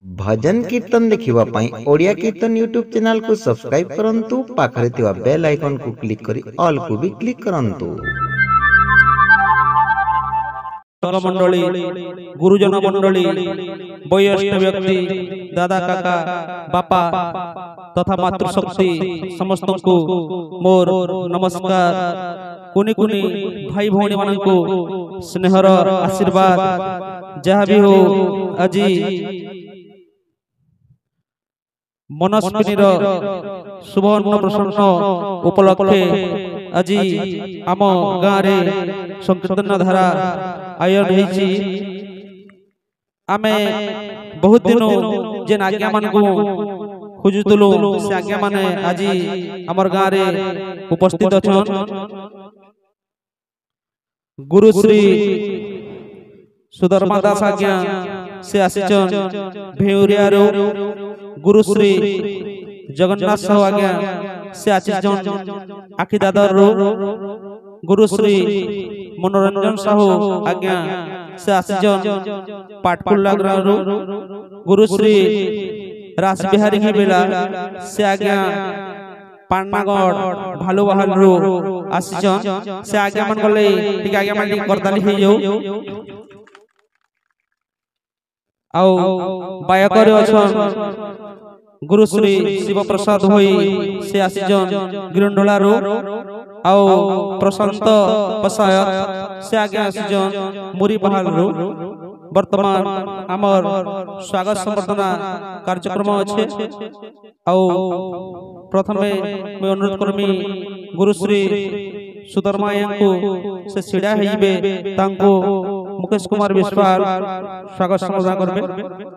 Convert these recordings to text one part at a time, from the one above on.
भजन कीर्तन देखिबा पई ओडिया कीर्तन यूट्यूब चैनल को सब्सक्राइब करंतु पाखरे थिबा बेल आइकन को क्लिक करी ऑल को भी क्लिक करंतु। मंडली गुरुजन मंडली वयस्क व्यक्ति दादा काका बापा तथा मातृशक्ति समस्त को मोर नमस्कार। कुनी कुनी भाई भौणी मान को स्नेहर आशीर्वाद जहाँ भी हो आज मनस्विनीर शुभ अन्नप्रसन्न उपलक्षे आज आम गाँव में संकीर्तन धारा आयोजन होती। आमे बहुत दिन जेन आज्ञा मान को खोजुलु से आज्ञा माने आज आमर गाँव में उपस्थित अछन। गुरु श्री सुधर्मा दास आज्ञा से आसीचन भेउरिया गुरु श्री जगन्नाथ साहू आज्ञा से आसीचन आखि दादर गुरु श्री मनोरंजन साहू आज्ञा से आसीचन पाटकुल्ला ग्राम गुरु श्री रास बिहारी की बेला से आज्ञा पान्नागढ़ भालू बहाल आसीचन से आज्ञा मन गले टिक आज्ञा मान करताली हे जाऊ आउ बायकर अछन गुरु श्री शिव प्रसाद होई से आसीजन गिरंडोला आउ प्रशांत पसायत से आगे आसीजन मुरी बहाल वर्तमान आमर स्वागत संबर्धना कार्यक्रम अच्छे आउ प्रथमे मैं अनुरोध करमी गुरु श्री सुधर्मा को से छिड़ा हेबे तांको मुकेश कुमार विश्वाल स्वागत संबर्धना करबे।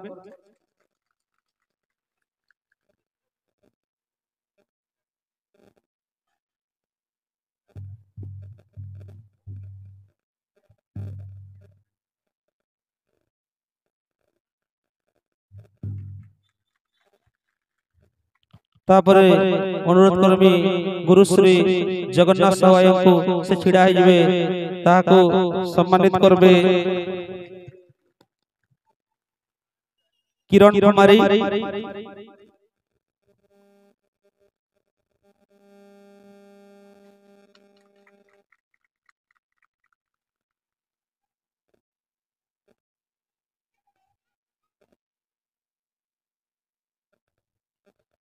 तापरे अनुरोध करमी गुरु श्री जगन्नाथ साहू को से छिड़ा हेबे ताको सम्मानित करबे। किरण कुमारी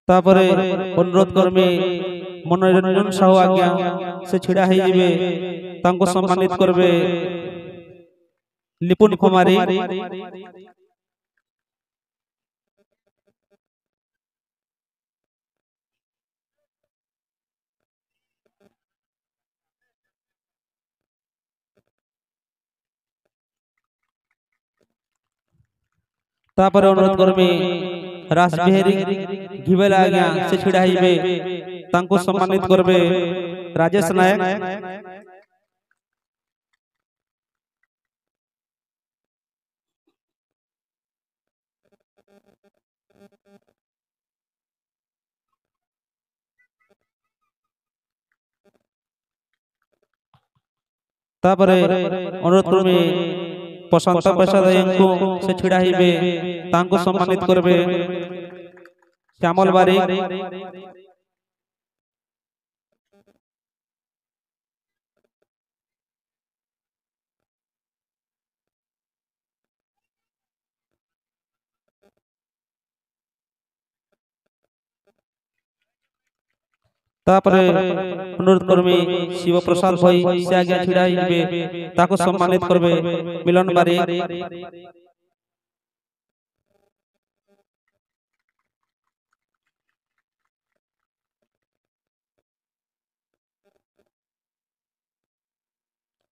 तापरे अनुरोध करमे मनोरंजन साहू आज्ञा से छिड़ा हेबे तांको सम्मानित करबे। लिपुन कुमारी तापर अनुरोध करमे रास बिहारी घिवेला आज्ञा से छिड़ा हेबे तांको सम्मानित करबे। राजेश नायक तापरे अनुरोध करमे प्रशांत प्रसाद को से छिड़ा हेबे तांको सम्मानित करबे। श्यामल बारी तापरे अनुरोध करमी शिव प्रसाद भाई से आगे छिड़ा हेबे ताको सम्मानित करबे। मिलन बारी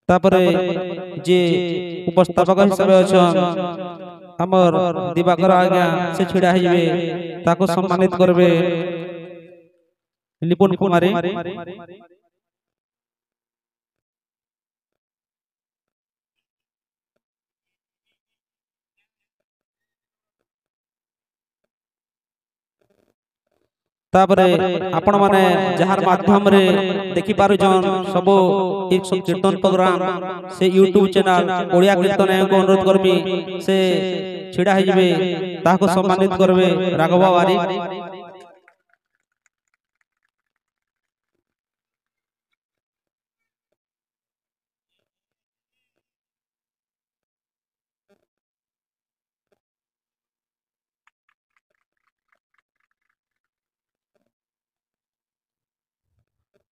तापरे जे उपस्थापक हिसाब अछन हमर दिवाकर आज्ञा से छिड़ा हेबे ताको सम्मानित करबे। लिपुन कुमारी तापरे आपण माने जहार माध्यम रे देखि पारु जन सब एक कीर्तन प्रोग्राम से यूट्यूब चैनल ओडिया कीर्तन को अनुरोध करमी से छिड़ा हिजबे ତାହାକୁ ସମ୍ମାନିତ କରିବେ ରାଘବ ବାରିକ।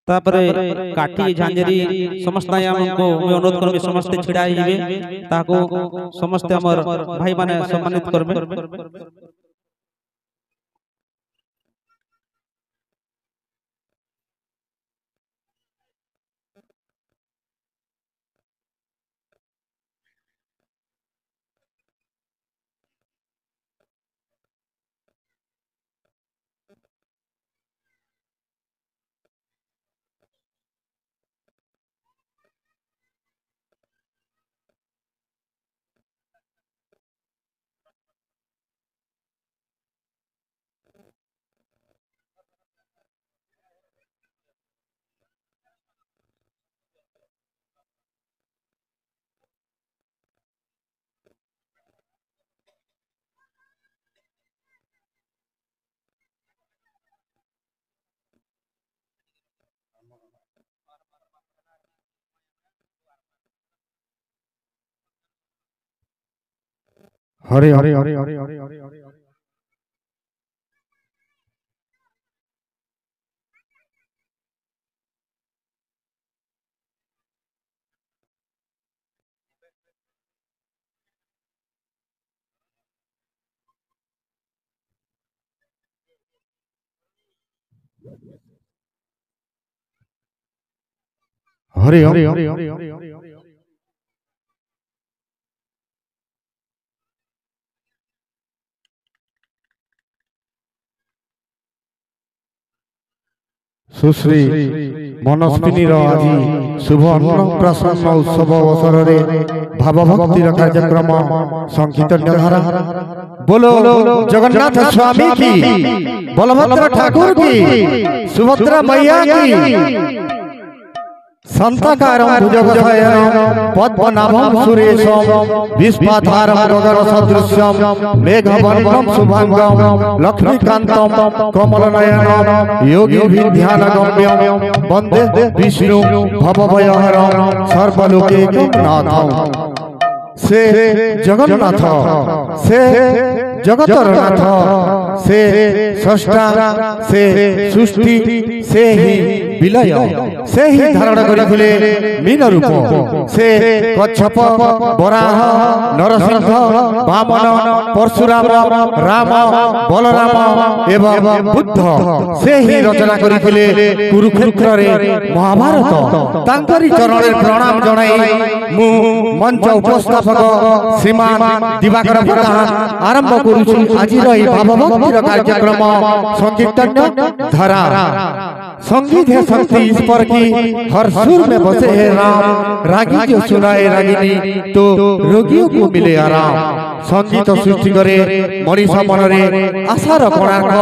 तापरे काठी झांझरी समस्त हमको मैं अनुरोध करबे समस्त छिड़ा हिबे ताको समस्त हमर भाई माने सम्मानित करबे। हरे हरे हरे हरे हरे हरे हरे हरे हरे हरे हरे हरे हरे हरे सुश्री मनस्विनी आज शुभ अन्नप्राशन उत्सव अवसर में भावभक्ति कार्यक्रम संकीर्तन धारा बोलो जगन्नाथ स्वामी की, बलभद्र ठाकुर की, सुभद्रा मैया की, संतकारं भुजगशयनं पद्मनाभं सुरेशं विश्वाधारं गगनसदृश्यं मेघवर्णं शुभांगं लक्ष्मीकान्तं कमलनयनं योगिभिर्ध्यानगम्यं वन्दे विष्णु भवभयहरं सर्वलोकैकं नाथं। से जगन्नाथ से जगतरनाथ से स्रष्टा से सृष्टि से ही विलय से ही धारण करिथिले मीन रूप से कच्छप वराह नरसिंह वामन परशुराम राम बलराम एवं बुद्ध से ही रचना करिथिले कुरुक्षेत्र रे महाभारत। तांकरी चरणरे प्रणाम जणाई मु मंच उपस्थापक श्रीमान दिवाकर प्रधान आरंभ करुछु आजिर ई भावभक्तिर कार्यक्रम संकीर्तन धारा। संगीत है शक्ति इस पर की हर सुर में बसे है राम, रागी जो सुनाए रागिनी तो रोगियों को मिले आराम। संगीत सृष्टि करे मनीष मनरे आशार कोणार्क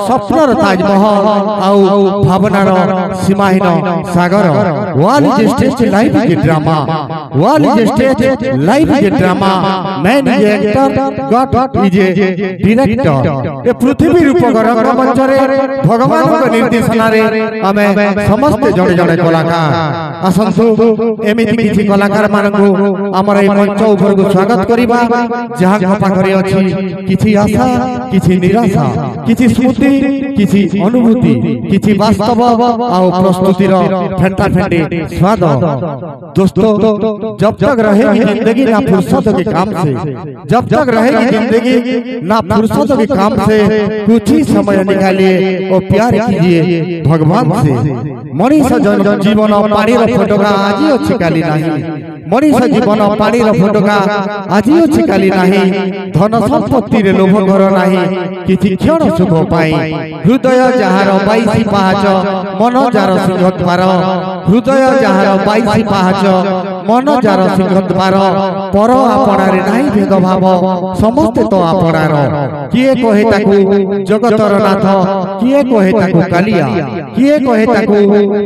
स्वप्नर ताजमहल आउ भावनार सीमाहीन सागर। वाल इज स्टेज लाइव के drama, world is stage life के drama, man is actor God is director. ए पृथ्वी रूपक रंगमंच रे भगवान को निर्देशना रे आमे समस्त जड़े जड़े कलाकार आसंतु एमिति किछि कलाकार मानकु हमर ए मंच ऊपर को स्वागत करिबा जहां पाखरे अछि किछि आशा किछि निराशा किछि स्मृति किछि अनुभूति किछि वास्तव आ प्रस्तुतिर फेंटा फेंटे स्वाद। दोस्तों जब तक रहेगी जिंदगी ना फुर्सत के काम से, जब तक रहेगी जिंदगी ना फुर्सत के काम से कुछ ही समय निकालिए और प्यार कीजिए भगवान से। मनीष जीवन पानी फटका आज अच्छी काली नहीं, मनीष जीवन पानी फटका आज अच्छी काली नहीं। धन संपत्ति रे लोभ कर नहीं किछि क्षण सुख पाई। हृदय जहार 22 पाहाच मन जार सिंह द्वार, हृदय जहार 22 पाहाच मन जार सिंह द्वार। पर आपणारे नाही भेद भाव समस्ते तो आपणार। किए कहे ताकू जगतर नाथ, किए कहे ताकू कालिया, किए कहे ताकू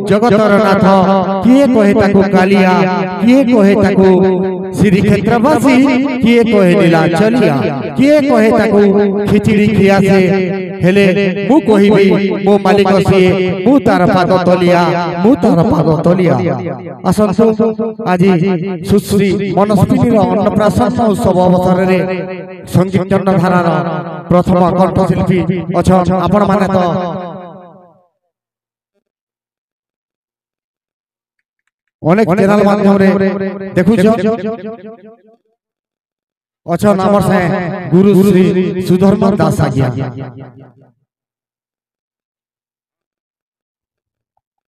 जगतर नाथ, किए कहे ताकू कालिया, किए कहे ताकू श्रीक्षेत्रवासी किए कहे नीलांचलिया किए कहे ताकू खिचड़ी खिया से हेले मु कहिबी मो मालिक सिए मु तार पाद तलिया मु तार पाद तलिया असंतु आजी सुश्री मनस्विनी अन्नप्राशन उत्सव अवसर रे संगीत धारार प्रथम कंठशिल्पी अच्छा आपण माने तो अनेक चैनल माध्यम रे देखु छ अच्छा नाम से गुरु श्री सुधर्म दास आज्ञा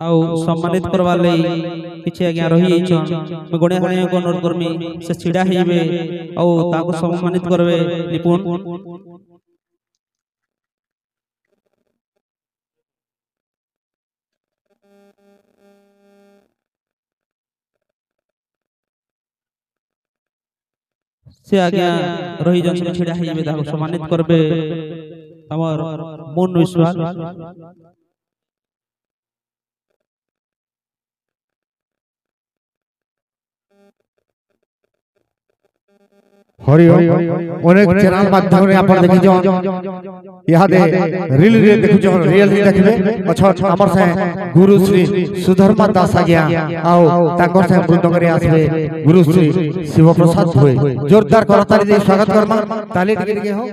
आउ सम्मानित करवा लई किछि आज्ञा रही छन मैं गणे गणे को अनुरोध करमी से छिडा हेबे आउ ताको सम्मानित करबे निपुण से आज्ञा रही जन से छिडा हेबे ताको सम्मानित करबे हमर मन विश्वास हरि अनेक चैनल माध्यम रे आपण देखि जो यहा दे रील रे देखु जो रियल देखबे अच्छा हमर से गुरु श्री सुधर्म दास आज्ञा आओ ताकर से वृंद करे आसबे गुरु श्री शिव प्रसाद होय जोरदार करताली दे स्वागत करमा ताली टिके हो।